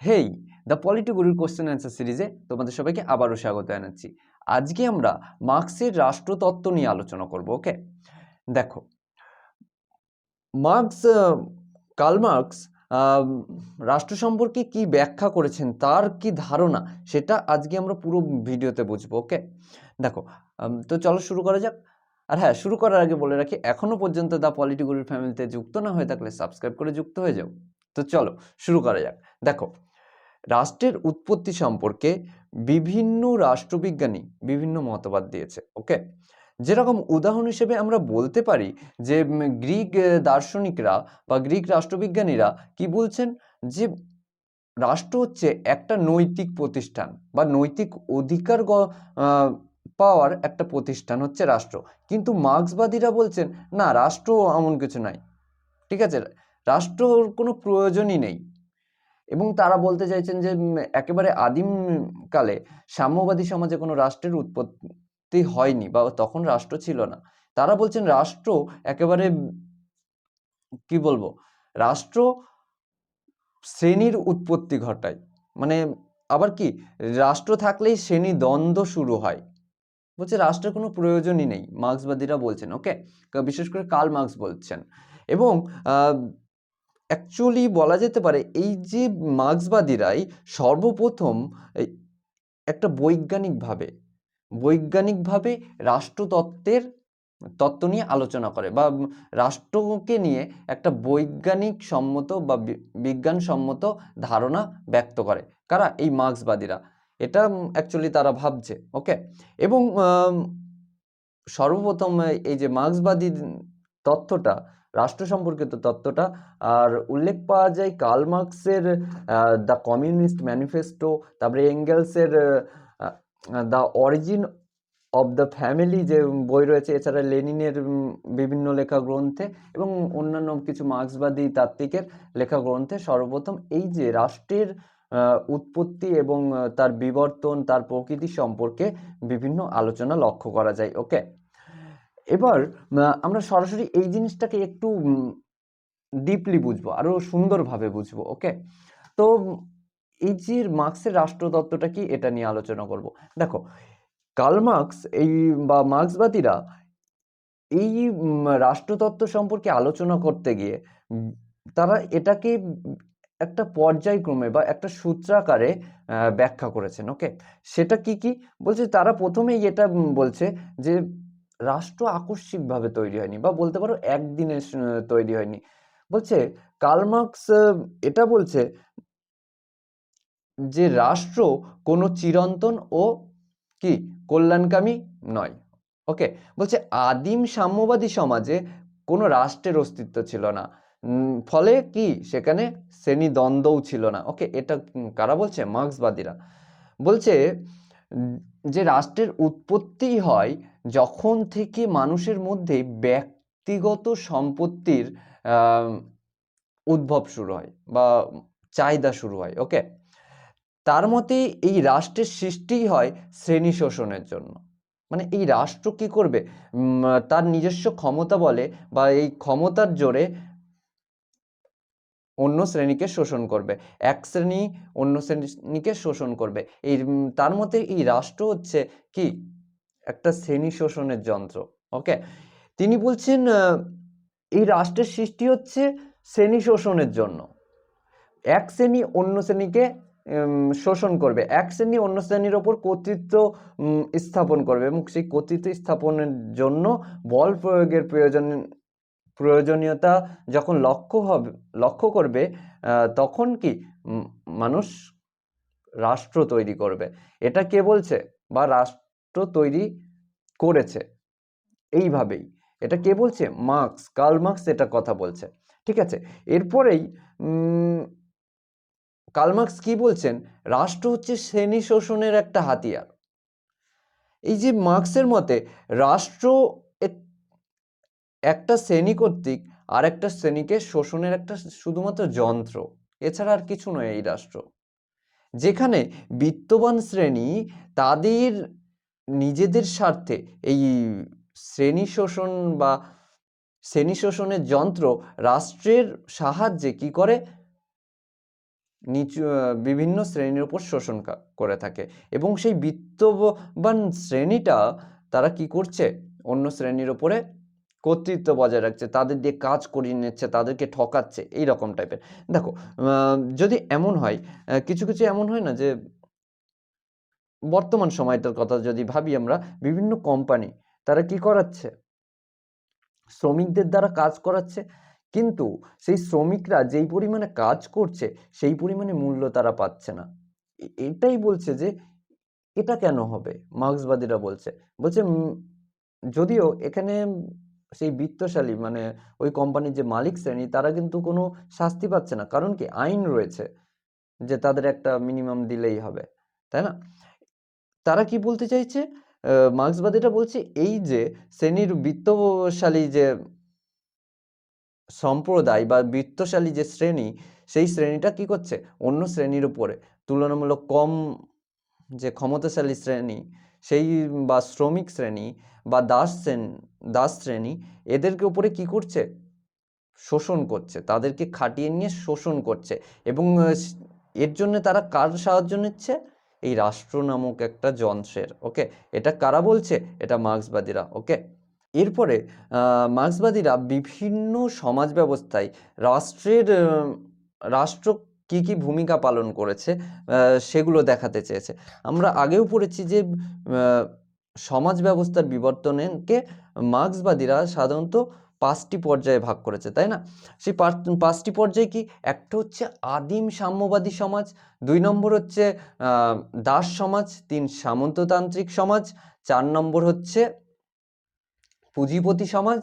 Hey, the polity গুরুর question answer সিরিজে তোমাদের সবাইকে আবারও স্বাগত জানাচ্ছি। আজকে আমরা মার্ক্সের রাষ্ট্রতত্ত্ব নিয়ে আলোচনা করব। ওকে, দেখো, মার্ক্স কার্ল মার্ক্স রাষ্ট্র সম্পর্কে কি ব্যাখ্যা করেছেন, তার কি ধারণা, সেটা আজকে আমরা পুরো ভিডিওতে বুঝবো। ওকে, দেখো, তো চলো শুরু করা যাক। আর হ্যাঁ, শুরু করার আগে বলে রাখি, এখনো পর্যন্ত দ্য পলিটি গুরুর ফ্যামিলিতে যুক্ত না হয়ে থাকলে সাবস্ক্রাইব করে যুক্ত হয়ে যাও। তো চলো শুরু করা যাক। দেখো, রাষ্ট্রের উৎপত্তি সম্পর্কে বিভিন্ন রাষ্ট্রবিজ্ঞানী বিভিন্ন মতবাদ দিয়েছে। ওকে, যেরকম উদাহরণ হিসেবে আমরা বলতে পারি যে গ্রিক দার্শনিকরা বা গ্রিক রাষ্ট্রবিজ্ঞানীরা কি বলছেন, যে রাষ্ট্র হচ্ছে একটা নৈতিক প্রতিষ্ঠান বা নৈতিক অধিকার পাওয়ার একটা প্রতিষ্ঠান হচ্ছে রাষ্ট্র। কিন্তু মার্ক্সবাদীরা বলছেন না, রাষ্ট্র এমন কিছু নাই। ঠিক আছে, রাষ্ট্রর কোনো প্রয়োজনই নেই। এবং তারা বলতে চাইছেন যে একেবারে আদিম কালে সাম্যবাদী সমাজে কোনো রাষ্ট্রের উৎপত্তি হয়নি বা তখন রাষ্ট্র ছিল না। তারা বলছেন রাষ্ট্র একেবারে কি বলবো, রাষ্ট্র শ্রেণীর উৎপত্তি ঘটায়। মানে আবার কি, রাষ্ট্র থাকলেই শ্রেণী দ্বন্দ্ব শুরু হয়। বলছে রাষ্ট্রের কোনো প্রয়োজনই নেই, মার্ক্সবাদীরা বলছেন। ওকে, বিশেষ করে কার্ল মার্ক্স বলছেন। এবং অ্যাকচুয়ালি বলা যেতে পারে এই যে মার্ক্সবাদীরাই সর্বপ্রথম একটা বৈজ্ঞানিকভাবে রাষ্ট্রতত্ত্বের তত্ত্ব নিয়ে আলোচনা করে বা রাষ্ট্রকে নিয়ে একটা বৈজ্ঞানিক সম্মত বা বিজ্ঞানসম্মত ধারণা ব্যক্ত করে। কারা? এই মার্ক্সবাদীরা। এটা অ্যাকচুয়ালি তারা ভাবছে। ওকে, এবং সর্বপ্রথম এই যে মার্ক্সবাদী তত্ত্বটা, রাষ্ট্র সম্পর্কিত তত্ত্বটা আর উল্লেখ পাওয়া যায় কার্ল মার্ক্সের দ্য কমিউনিস্ট ম্যানিফেস্টো, তারপরে এঙ্গেলসের the origin of the family যে বই রয়েছে, এছাড়া লেনিনের বিভিন্ন লেখা গ্রন্থে এবং অন্যান্য কিছু মার্ক্সবাদী তাত্ত্বিকের লেখা গ্রন্থে সর্বপ্রথম এই যে রাষ্ট্রের উৎপত্তি এবং তার বিবর্তন, তার প্রকৃতি সম্পর্কে বিভিন্ন আলোচনা লক্ষ্য করা যায়। ওকে, এবার আমরা সরাসরি এই জিনিসটাকে একটু ডিপলি বুঝবো, আরো সুন্দরভাবে বুঝবো। ওকে, তো এই যে মার্ক্সের রাষ্ট্রতত্ত্বটা কি, এটা নিয়ে আলোচনা করব। দেখো, কার্ল মার্ক্স এই বা মার্ক্সবাদীরা এই রাষ্ট্রতত্ত্ব সম্পর্কে আলোচনা করতে গিয়ে তারা এটাকে একটা পর্যায়ক্রমে বা একটা সূত্রাকারে ব্যাখ্যা করেছেন। ওকে, সেটা কি কি বলছে, তারা প্রথমেই এটা বলছে যে রাষ্ট্র আকস্মিকভাবে তৈরি হয়নি, বা বলতে পারো একদিনে তৈরি হয়নি। বলছে কার্ল মার্ক্স এটা বলছে যে রাষ্ট্র কোনো চিরন্তন ও কি কল্যাণকামী নয়। ওকে, বলছে আদিম সাম্যবাদী সমাজে কোনো রাষ্ট্রের অস্তিত্ব ছিল না, ফলে কি সেখানে শ্রেণী দ্বন্দ্বও ছিল না। ওকে, এটা কারা বলছে? মার্ক্সবাদীরা বলছে যে রাষ্ট্রের উৎপত্তি হয় যখন থেকে মানুষের মধ্যে ব্যক্তিগত সম্পত্তির উদ্ভব শুরু হয় বা চাহিদা শুরু হয়। ওকে, তার মতে এই রাষ্ট্রের সৃষ্টি হয় শ্রেণী শোষণের জন্য। মানে এই রাষ্ট্র কি করবে, তার নিজস্ব ক্ষমতা বলে বা এই ক্ষমতার জোরে অন্য শ্রেণীকে শোষণ করবে, এক শ্রেণী অন্য শ্রেণীকে শোষণ করবে। এই তার মতে এই রাষ্ট্র হচ্ছে কি একটা শ্রেণী শোষণের যন্ত্র। ওকে, তিনি বলছেন এই রাষ্ট্রের সৃষ্টি হচ্ছে শ্রেণী শোষণের জন্য। এক শ্রেণী অন্য শ্রেণীকে শোষণ করবে, এক শ্রেণী অন্য শ্রেণীর ওপর কর্তৃত্ব স্থাপন করবে এবং সেই কর্তৃত্ব স্থাপনের জন্য বল প্রয়োগের প্রয়োজনীয়তা যখন লক্ষ্য করবে, তখন কি মানুষ রাষ্ট্র তৈরি করবে। এটা কে বলছে বা রাষ্ট্র তৈরি করেছে এইভাবেই, এটা কে বলছে? মার্ক্স, কার্ল মার্ক্স এটা কথা বলছে। ঠিক আছে, এরপরেই কার্ল মার্ক্স কি বলছেন, রাষ্ট্র হচ্ছে শ্রেণী শোষণের একটা হাতিয়ার। এই যে মার্ক্সের মতে রাষ্ট্র একটা শ্রেণী কর্তৃক আর একটা শ্রেণীকে শোষণের একটা শুধুমাত্র যন্ত্র, এছাড়া আর কিছু নয় এই রাষ্ট্র। যেখানে বিত্তবান শ্রেণী তাদের নিজেদের স্বার্থে এই শ্রেণী শোষণ বা শ্রেণী শোষণের যন্ত্র রাষ্ট্রের সাহায্যে কি করে, নিচু বিভিন্ন শ্রেণীর উপর শোষণ করে থাকে, এবং সেই বিত্তবান শ্রেণীটা তারা কি করছে, অন্য শ্রেণীর উপরে কর্তৃত্ব বজায় রাখছে, তাদের দিয়ে কাজ করিয়ে নিচ্ছে, তাদেরকে ঠকাচ্ছে, এই রকম টাইপের। দেখো যদি এমন হয়, কিছু কিছু এমন হয় না যে বর্তমান সময়টার কথা যদি ভাবি আমরা, বিভিন্ন কোম্পানি তারা কি করাচ্ছে, শ্রমিকদের দ্বারা কাজ করাচ্ছে, কিন্তু সেই শ্রমিকরা যেই পরিমাণে কাজ করছে সেই পরিমাণে মূল্য তারা পাচ্ছে না। এটাই বলছে যে এটা কেন হবে, মার্ক্সবাদীরা বলছে যদিও এখানে সেই বিত্তশালী মানে ওই কোম্পানির যে মালিক শ্রেণী তারা কিন্তু কোনো শাস্তি পাচ্ছে না, কারণ কি আইন রয়েছে যে তাদের একটা মিনিমাম দিলেই হবে, তাই না? তারা কি বলতে চাইছে, মার্ক্সবাদীরা বলছে এই যে শ্রেণীর বিত্তশালী যে সম্প্রদায় বা বিত্তশালী যে শ্রেণী, সেই শ্রেণীটা কি করছে, অন্য শ্রেণীর উপরে তুলনামূলক কম যে ক্ষমতাশালী শ্রেণী সেই বা শ্রমিক শ্রেণী বা দাস শ্রেণী এদেরকে উপরে কি করছে, শোষণ করছে, তাদেরকে খাটিয়ে নিয়ে শোষণ করছে, এবং এর জন্য তারা কার সাহায্য নিচ্ছে, এই রাষ্ট্র নামক একটা যন্ত্রের। ওকে, এটা কারা বলছে, এটা মার্ক্সবাদীরা। ওকে, এরপরে মার্ক্সবাদীরা বিভিন্ন সমাজ ব্যবস্থায় রাষ্ট্র কি কি ভূমিকা পালন করেছে সেগুলো দেখাতে চেয়েছে। আমরা আগেও পড়েছি যে সমাজ ব্যবস্থার বিবর্তনকে মার্ক্সবাদীরা সাধারণত 5টি পর্যায়ে ভাগ করেছে, তাই না? সেই 5টি পর্যায়ে কি, একটা হচ্ছে আদিম সাম্যবাদী সমাজ, 2 নম্বর হচ্ছে দাস সমাজ, 3 সামন্ততান্ত্রিক সমাজ, 4 নম্বর হচ্ছে পুঁজিপতি সমাজ,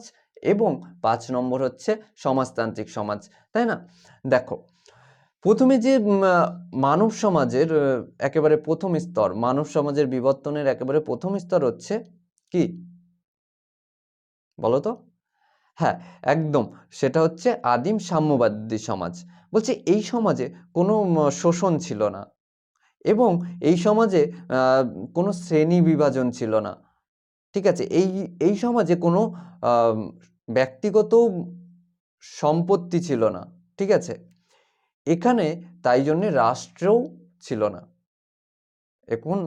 এবং 5 নম্বর হচ্ছে সমাজতান্ত্রিক সমাজ, তাই না? দেখো, প্রথমে যে মানব সমাজের একেবারে প্রথম স্তর, মানব সমাজের বিবর্তনের একেবারে প্রথম স্তর হচ্ছে কি, বলো তো? হ্যাঁ, একদম, সেটা হচ্ছে আদিম সাম্যবাদী সমাজ। বলছে এই সমাজে কোনো শোষণ ছিল না, এবং এই সমাজে কোনো শ্রেণী বিভাজন ছিল না, ঠিক আছে? এই সমাজে কোনো ব্যক্তিগত সম্পত্তি ছিল না, ঠিক আছে? এখানে তাই জন্যে রাষ্ট্রও ছিল না। এখন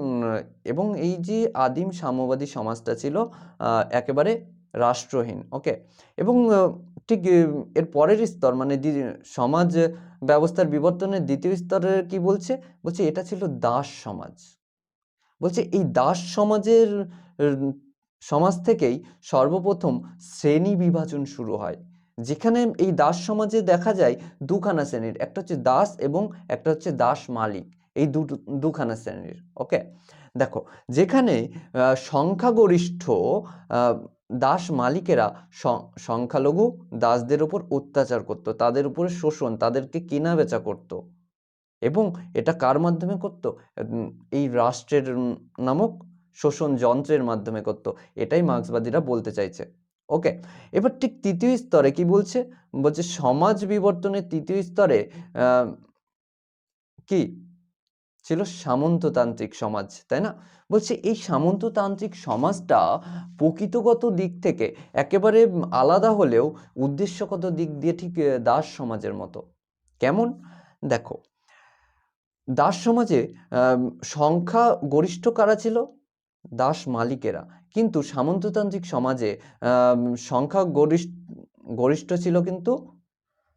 এবং এই যে আদিম সাম্যবাদী সমাজটা ছিল একেবারে রাষ্ট্রহীন। ওকে, এবং ঠিক এর পরের স্তর মানে সমাজ ব্যবস্থার বিবর্তনের দ্বিতীয় স্তরে কি বলছে, এটা ছিল দাস সমাজ। বলছে এই দাস সমাজের সমাজ থেকেই সর্বপ্রথম শ্রেণী বিভাজন শুরু হয়, যেখানে এই দাস সমাজে দেখা যায় দুখানা শ্রেণীর, একটা হচ্ছে দাস এবং একটা হচ্ছে দাস মালিক, এই দুখানা শ্রেণীর। ওকে, দেখো, যেখানে সংখ্যাগরিষ্ঠ দাস মালিকেরা সংখ্যালঘু দাসদের উপর অত্যাচার করত, তাদের উপরে শোষণ, তাদেরকে কেনা বেচা করত, এবং এটা কার মাধ্যমে করত, এই রাষ্ট্রের নামক শোষণ যন্ত্রের মাধ্যমে করত। এটাই মার্ক্সবাদীরা বলতে চাইছে। ওকে, এবার ঠিক তৃতীয় স্তরে কি বলছে, সমাজ বিবর্তনের তৃতীয় স্তরে কি ছিল, সামন্ততান্ত্রিক সমাজ, তাই না? বলছে এই সামন্ততান্ত্রিক সমাজটা প্রকৃতিগত দিক থেকে একেবারে আলাদা হলেও উদ্দেশ্যগত দিক দিয়ে ঠিক দাস সমাজের মতো। কেমন? দেখো, দাস সমাজে সংখ্যা গরিষ্ঠ কারা ছিল, দাস মালিকেরা, কিন্তু সামন্ততান্ত্রিক সমাজে সংখ্যা গরিষ্ঠ ছিল কিন্তু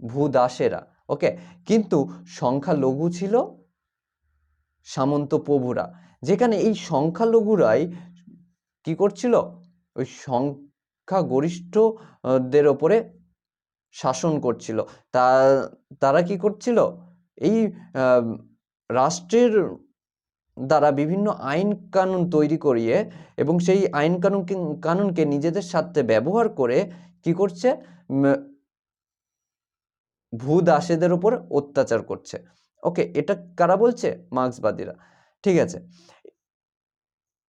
ভূদাসেরা। ওকে, কিন্তু সংখ্যালঘু ছিল সামন্ত প্রভুরা, যেখানে এই সংখ্যালঘুরাই কি করছিল, ওই সংখ্যাগরিষ্ঠদের ওপরে শাসন করছিল। তারা কি করছিল, এই রাষ্ট্রের দ্বারা বিভিন্ন আইন কানুন তৈরি করিয়ে এবং সেই আইন কানুনকে নিজেদের স্বার্থে ব্যবহার করে কি করছে, ভূদাসেদের উপর অত্যাচার করছে। ওকে, এটা কারা বলছে, মার্ক্সবাদীরা। ঠিক আছে,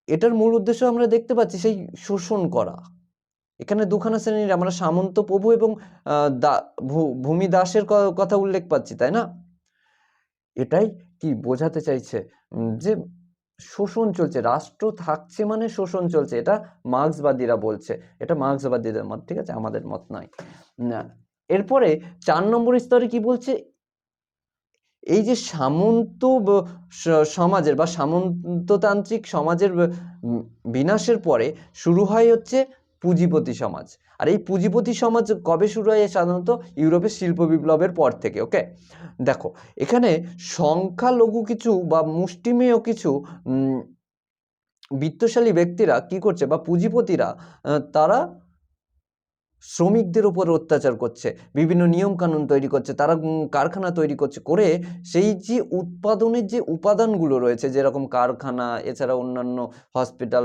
এটার মূল উদ্দেশ্য আমরা দেখতে পাচ্ছি সেই শোষণ করা। এখানে দুখানা শ্রেণীর আমরা সামন্ত প্রভু এবং ভূমি দাসের কথা উল্লেখ পাচ্ছি, তাই না? এটাই কি বোঝাতে চাইছে, যে শোষণ চলছে, রাষ্ট্র থাকছে মানে শোষণ চলছে, এটা মার্ক্সবাদীরা বলছে, এটা মার্ক্সবাদীদের মত, ঠিক আছে, আমাদের মত নয়। এরপরে 4 নম্বর স্তরে কি বলছে, এই যে সমাজের বা সামন্ততান্ত্রিক সমাজের বিনাশের পরে শুরু হয় হচ্ছে পুঁজিপতি সমাজ। আর এই পুঁজিপতি সমাজ কবে শুরু হয়? সাধারণত ইউরোপের শিল্প বিপ্লবের পর থেকে। ওকে, দেখো এখানে সংখ্যালঘু কিছু বা মুষ্টিমেয় কিছু বিত্তশালী ব্যক্তিরা কি করছে, বা পুঁজিপতিরা তারা শ্রমিকদের উপর অত্যাচার করছে, বিভিন্ন নিয়ম কানুন তৈরি করছে, তারা কারখানা তৈরি করছে, করে সেই যে উৎপাদনের যে উপাদানগুলো রয়েছে, যেরকম কারখানা, এছাড়া অন্যান্য হসপিটাল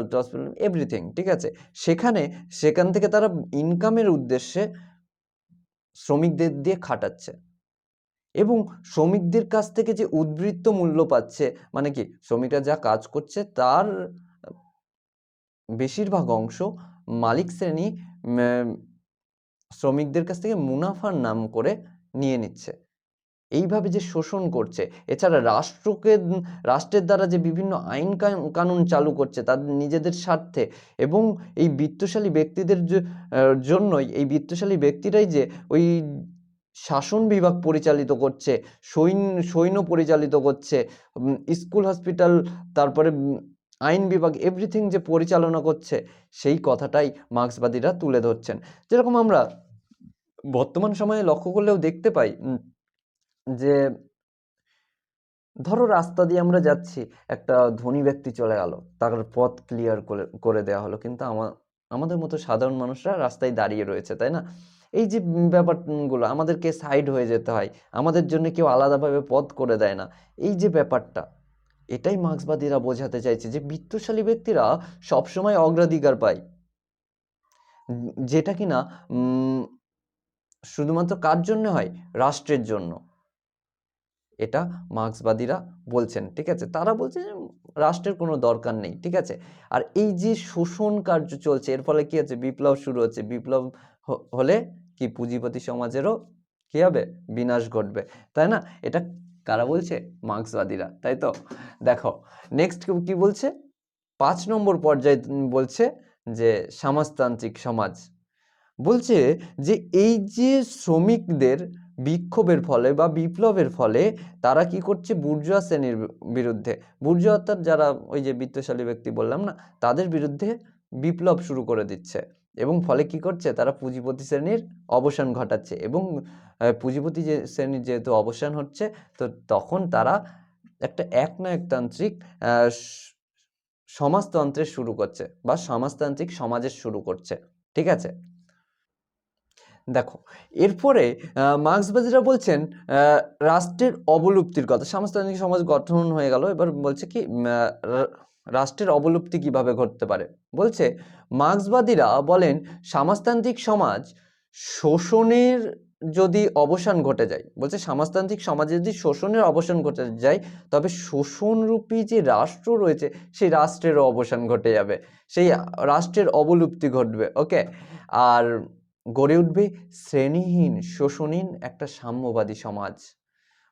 এভরিথিং, ঠিক আছে, সেখান থেকে তারা ইনকামের উদ্দেশ্যে শ্রমিকদের দিয়ে খাটাচ্ছে এবং শ্রমিকদের কাছ থেকে যে উদ্বৃত্ত মূল্য পাচ্ছে, মানে কি শ্রমিকরা যা কাজ করছে তার বেশিরভাগ অংশ মালিক শ্রেণী শ্রমিকদের কাছ থেকে মুনাফার নাম করে নিয়ে নিচ্ছে। এইভাবে যে শোষণ করছে, এছাড়া রাষ্ট্রের দ্বারা যে বিভিন্ন আইন কানুন চালু করছে তাদের নিজেদের স্বার্থে, এবং এই বিত্তশালী ব্যক্তিদের জন্যই, এই বিত্তশালী ব্যক্তিরাই যে ওই শাসন বিভাগ পরিচালিত করছে, সৈন্য পরিচালিত করছে, স্কুল হসপিটাল, তারপরে আইন বিভাগ, এভরিথিং যে পরিচালনা করছে, সেই কথাটাই মার্ক্সবাদীরা তুলে ধরছেন। যেরকম আমরা বর্তমান সময়ে লক্ষ্য করলেও দেখতে পাই যে ধরো রাস্তা দিয়ে আমরা যাচ্ছি, একটা ধনী ব্যক্তি চলে গেল, তার পথ ক্লিয়ার করে দেওয়া হলো, কিন্তু আমাদের মতো সাধারণ মানুষরা রাস্তায় দাঁড়িয়ে রয়েছে, তাই না? এই যে ব্যাপারগুলো, আমাদেরকে সাইড হয়ে যেতে হয়, আমাদের জন্য কেউ আলাদাভাবে পথ করে দেয় না, এই যে ব্যাপারটা, এটাই মার্ক্সবাদীরা বোঝাতে চাইছে যে বিত্তশালী ব্যক্তিরা সবসময় অগ্রাধিকার পায়, যেটা কিনা শুধুমাত্র কার জন্য হয়? রাষ্ট্রের জন্য। এটা মার্ক্সবাদীরা বলছেন, ঠিক আছে, তারা বলছে যে রাষ্ট্রের কোনো দরকার নেই, ঠিক আছে। আর এই যে শোষণ কার্য চলছে, এর ফলে কি হচ্ছে? বিপ্লব শুরু হচ্ছে, বিপ্লব হলে কি পুঁজিপতি সমাজেরও কি হবে? বিনাশ ঘটবে, তাই না? এটা কারা বলছে? মার্ক্সবাদীরা, তাই তো। দেখো নেক্সট কি বলছে, 5 নম্বর পর্যায়ে বলছে যে সমাজতান্ত্রিক সমাজ। বলছে যে এই যে শ্রমিকদের বিক্ষোভের ফলে বা বিপ্লবের ফলে তারা কি করছে? বুর্জোয়া শ্রেণীর বিরুদ্ধে, বুর্জোয়া অর্থাৎ যারা ওই যে বিত্তশালী ব্যক্তি বললাম না, তাদের বিরুদ্ধে বিপ্লব শুরু করে দিচ্ছে, এবং ফলে কি করছে? তারা পুঁজিপতি শ্রেণীর অবসান ঘটাচ্ছে, এবং পুঁজিপতি যে শ্রেণীর যেহেতু অবসান হচ্ছে, তো তখন তারা একটা একনায়কতান্ত্রিক সমাজতন্ত্রের শুরু করছে, বা সমাজতান্ত্রিক সমাজের শুরু করছে, ঠিক আছে। দেখো এরপরে মার্ক্সবাদীরা বলছেন রাষ্ট্রের অবলুপ্তির কথা। সমাজতান্ত্রিক সমাজ গঠন হয়ে গেল, এবার বলছে কি রাষ্ট্রের অবলুপ্তি কিভাবে ঘটতে পারে। বলছে মার্ক্সবাদীরা বলেন সমাজতান্ত্রিক সমাজ শোষণের যদি অবসান ঘটে যায়, বলছে সমাজতান্ত্রিক সমাজে যদি শোষণের অবসান ঘটে যায়, তবে শোষণরূপী যে রাষ্ট্র রয়েছে সেই রাষ্ট্রেরও অবসান ঘটে যাবে, সেই রাষ্ট্রের অবলুপ্তি ঘটবে। ওকে, আর গড়ে উঠবে শ্রেণীহীন শোষণহীন একটা সাম্যবাদী সমাজ।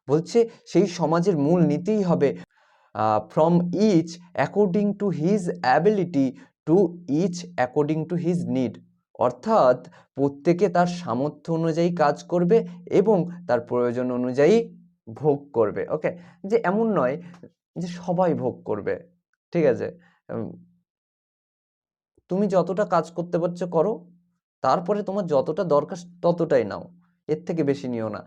বলছে সেই সমাজের মূল নীতিই হবে from each according to his ability to each according to his need, অর্থাৎ প্রত্যেকে তার সামর্থ্য অনুযায়ী কাজ করবে এবং তার প্রয়োজন অনুযায়ী ভোগ করবে। ওকে, যে এমন নয় যে সবাই ভোগ করবে, ঠিক আছে, তুমি যতটা কাজ করতে পারছো করো, তারপরে তোমার যতটা দরকার ততটাই নাও, এর থেকে বেশি নিও না।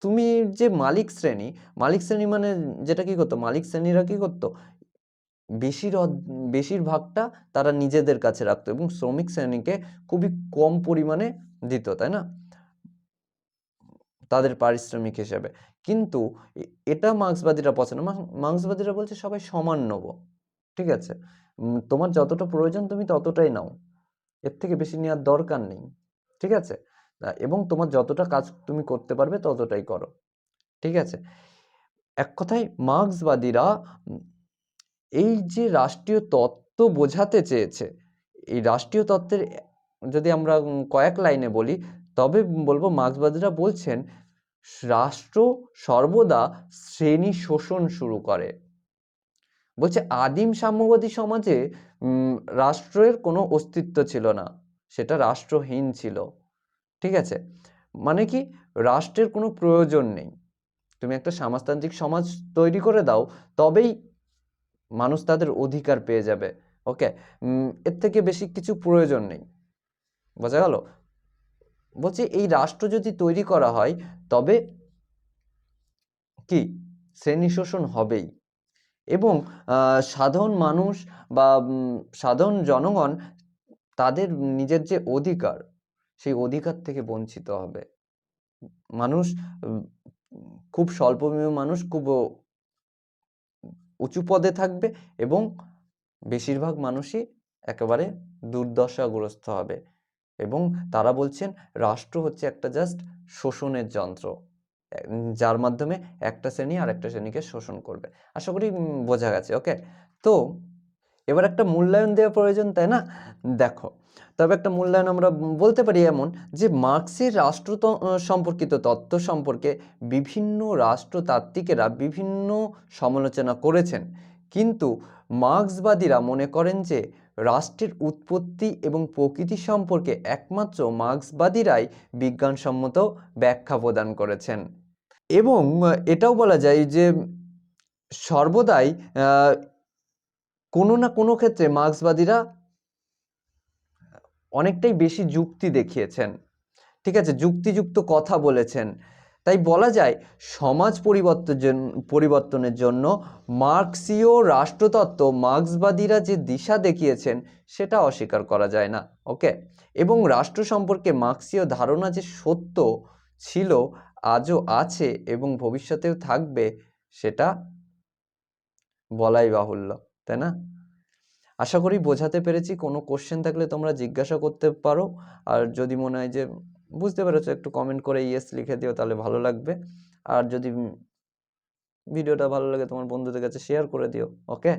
তুমি যে মালিক শ্রেণী মানে যেটা কি করতো, মালিক শ্রেণীরা কি করতো? বেশিরভাগটা তারা নিজেদের কাছে রাখতো এবং শ্রমিক শ্রেণীকে খুবই কম পরিমাণে দিত, তাই না, তাদের পারিশ্রমিক হিসেবে। কিন্তু এটা মার্ক্সবাদীরা পছন্দ, মার্ক্সবাদীরা বলছে সবাই সমান নেব, ঠিক আছে, তোমার যতটা প্রয়োজন তুমি ততটাই নাও, এর থেকে বেশি নেওয়ার দরকার নেই, ঠিক আছে, এবং তোমার যতটা কাজ তুমি করতে পারবে ততটাই করো, ঠিক আছে। এক কথায় মার্ক্সবাদীরা এই যে রাষ্ট্রীয় তত্ত্ব বোঝাতে চেয়েছে, এই রাষ্ট্রীয় তত্ত্বের যদি আমরা কয়েক লাইনে বলি, তবে বলবো মার্ক্সবাদীরা বলছেন রাষ্ট্র সর্বদা শ্রেণী শোষণ শুরু করে। বলছে আদিম সাম্যবাদী সমাজে রাষ্ট্রের কোনো অস্তিত্ব ছিল না, সেটা রাষ্ট্রহীন ছিল, ঠিক আছে, মানে কি রাষ্ট্রের কোনো প্রয়োজন নেই, তুমি একটা সমাজতান্ত্রিক সমাজ তৈরি করে দাও, তবেই মানুষ তাদের অধিকার পেয়ে যাবে। ওকে, এর থেকে বেশি কিছু প্রয়োজন নেই। বোঝা গেল? বলছি এই রাষ্ট্র যদি তৈরি করা হয় তবে কি শ্রেণী শোষণ হবেই, এবং সাধারণ মানুষ বা সাধারণ জনগণ তাদের নিজের যে অধিকার, সেই অধিকার থেকে বঞ্চিত হবে। মানুষ খুব স্বল্পমেয় মানুষ খুব উঁচু পদে থাকবে, এবং বেশিরভাগ মানুষই একেবারে দুর্দশাগ্রস্ত হবে, এবং তারা বলছেন রাষ্ট্র হচ্ছে একটা জাস্ট শোষণের যন্ত্র, যার মাধ্যমে একটা শ্রেণী আর একটা শ্রেণীকে শোষণ করবে। আশা করি বোঝা গেছে। ওকে, তো এবার একটা মূল্যায়ন দেওয়া প্রয়োজন, তাই না? দেখো, তবে একটা মূল্যায়ন আমরা বলতে পারি এমন যে মার্ক্সের রাষ্ট্র সম্পর্কিত তত্ত্ব সম্পর্কে বিভিন্ন রাষ্ট্রতাত্ত্বিকেরা বিভিন্ন সমালোচনা করেছেন, কিন্তু মার্ক্সবাদীরা মনে করেন যে রাষ্ট্রের উৎপত্তি এবং প্রকৃতি সম্পর্কে একমাত্র মার্ক্সবাদীরাই বিজ্ঞানসম্মত ব্যাখ্যা প্রদান করেছেন। এবং এটাও বলা যায় যে সর্বদাই কোনো না কোনো ক্ষেত্রে মার্ক্সবাদীরা অনেকটাই বেশি যুক্তি দেখিয়েছেন, ঠিক আছে, যুক্তিযুক্ত কথা বলেছেন। তাই বলা যায় সমাজ পরিবর্তনের জন্য মার্ক্সীয় রাষ্ট্রতত্ত্ব মার্ক্সবাদীরা যে দিশা দেখিয়েছেন সেটা অস্বীকার করা যায় না। ওকে, এবং রাষ্ট্র সম্পর্কে মার্ক্সীয় ধারণা যে সত্য ছিল, আজও আছে এবং ভবিষ্যতেও থাকবে, সেটা বলাই বাহুল্য, তাই না? আশা করি বোঝাতে পেরেছি। কোনো কোশ্চেন থাকলে তোমরা জিজ্ঞাসা করতে পারো, আর যদি মনে হয় যে বুঝতে পেরেছো একটু কমেন্ট করে ইয়েস লিখে দিও, তাহলে ভালো লাগবে। আর যদি ভিডিওটা ভালো লাগে তোমার বন্ধুদের কাছে শেয়ার করে দিও। ওকে,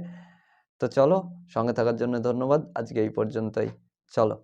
তো চলো, সঙ্গে থাকার জন্য ধন্যবাদ। আজকে এই পর্যন্তই। চলো।